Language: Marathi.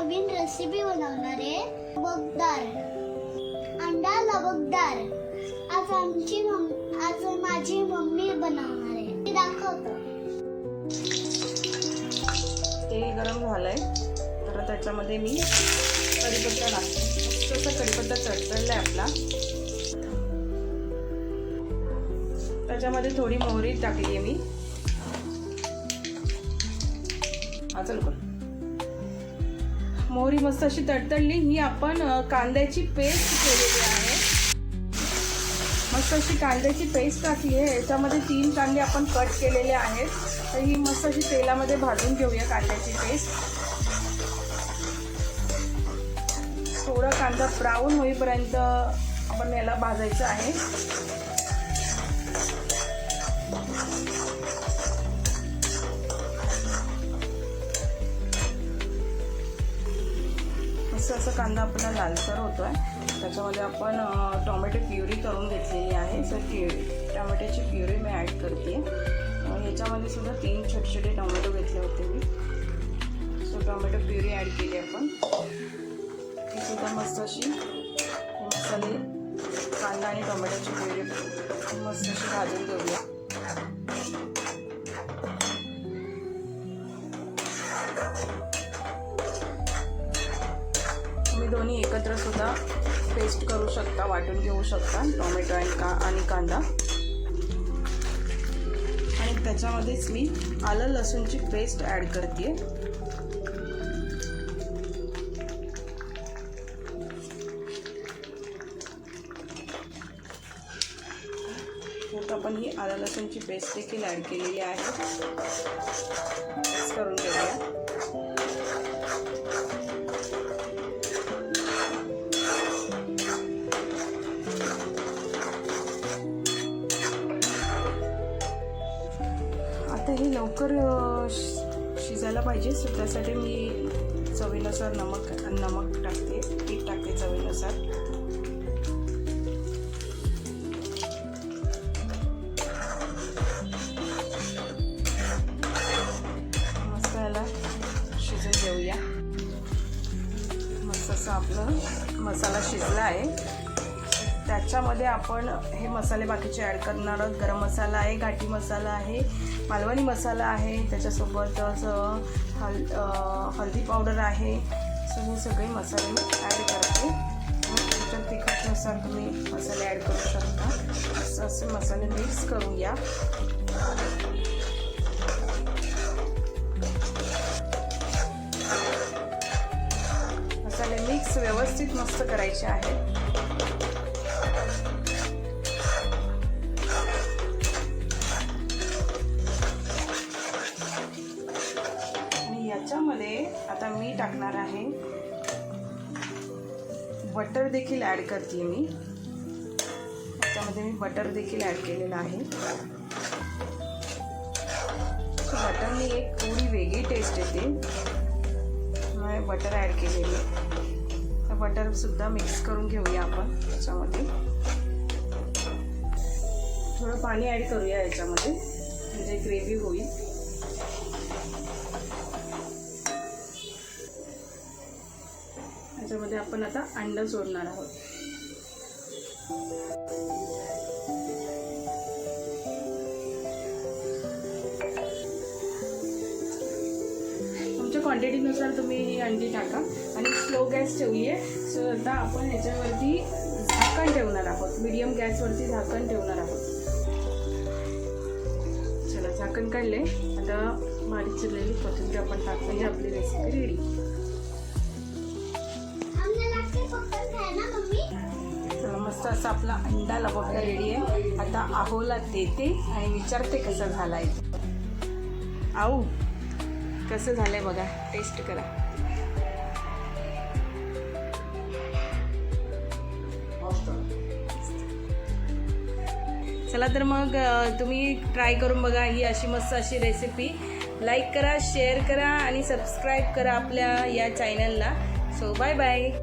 नवीन रेसिपी बनवणार आहे, लवंगदार अंडा लवंगदार। आज माझी मम्मी बनवणार आहे, ती दाखवतो। तेल गरम झालंय तर त्याच्यामध्ये मी कढीपत्ता टाकते। तसा कढीपत्ता चटचडलाय आपला, त्याच्यामध्ये थोडी मोहरी टाकली आहे मी। मोहरी मस्त अशी तडतडली, ही आपण कांद्याची पेस्ट केलेली आहे। मस्त अशी कांद्याची पेस्ट टाकली आहे, याच्यामध्ये 3 कांदे आपण कट केलेले आहेत। तर ही मस्त अशी तेलामध्ये भाजून घेऊया कांद्याची पेस्ट। थोडा कांदा ब्राऊन होईपर्यंत आपण याला भाजायचं आहे। असा कांदा आपला लालसर होतोय, त्याच्यामध्ये आपण टोमॅटो प्युरी करून घेतलेली आहे। तर टोमॅटोची प्युरी मी ॲड करते। याच्यामध्ये सुद्धा 3 छोटे छोटे टोमॅटो घेतले होते मी। सो टोमॅटो प्युरी ॲड केली आपण। ती सुद्धा मस्त अशी मसाले कांदा आणि टोमॅटोची प्युरी मस्त अशी भाजून घेऊया। तुम्ही दोन्ही एकत्र सुद्धा पेस्ट करू शकता, वाटून घेऊ शकता, टोमॅटो आणि कांदा। आणि त्याच्यामध्येच मी आलं लसूणची पेस्ट ॲड करते। आपण ही आलं लसूणची पेस्ट देखील ॲड केलेली आहे। मिक्स करून घेऊया। आता हे लवकर शिजायला पाहिजे, सो त्यासाठी मी चवीनुसार नमक टाकते, मीठ टाकते चवीनुसार। मस्त याला शिजून घेऊया। मस्त असं आपलं मसाला शिजला आहे। त्याच्यामध्ये आपण हे मसाले बाकीचे ॲड करणार आहोत। गरम मसाला आहे, घाटी मसाला आहे, मालवणी मसाला आहे, त्याच्यासोबतच हळदी पावडर आहे। सो हे सगळे मसाले मी ॲड करते। तुमच्या तिखटनुसार तुम्ही मसाले ॲड करू शकता। असे मसाले मिक्स करूया। मसाले मिक्स व्यवस्थित मस्त करायचे आहेत। याच्यामध्ये आता मी टाकणार आहे बटर देखील ॲड करते मी। याच्यामध्ये मी बटर देखील ॲड केलेलं आहे। बटरने एक थोडी वेगळी टेस्ट येते, म्हणून बटर ॲड केलेली आहे। तर बटर सुद्धा मिक्स करून घेऊया आपण। याच्यामध्ये थोडं पाणी ॲड करूया याच्यामध्ये, म्हणजे ग्रेव्ही होईल। त्याच्यामध्ये आपण आता अंडा सोडणार आहोत। तुमच्या क्वांटिटीनुसार तुम्ही ही अंडी टाका आणि स्लो गॅस ठेवली आहे। सो आता आपण याच्यावरती झाकण ठेवणार आहोत, मीडियम गॅसवरती झाकण ठेवणार आहोत। चला झाकण काढले, आता बारीक चिरलेली कोथिंबीर आपण टाकून ही आपली रेसिपी रेडी। चला मस्त असा आपला अंडा लवंगदार रेडी आहे। आता आहोला देते आणि विचारते कसा झालाय। आऊ कसं झालंय बघा, टेस्ट करा। चला तर मग तुम्ही ट्राय करून बघा ही अशी मस्त अशी रेसिपी। लाईक करा, शेअर करा आणि सबस्क्राईब करा आपल्या या चॅनलला। So bye bye.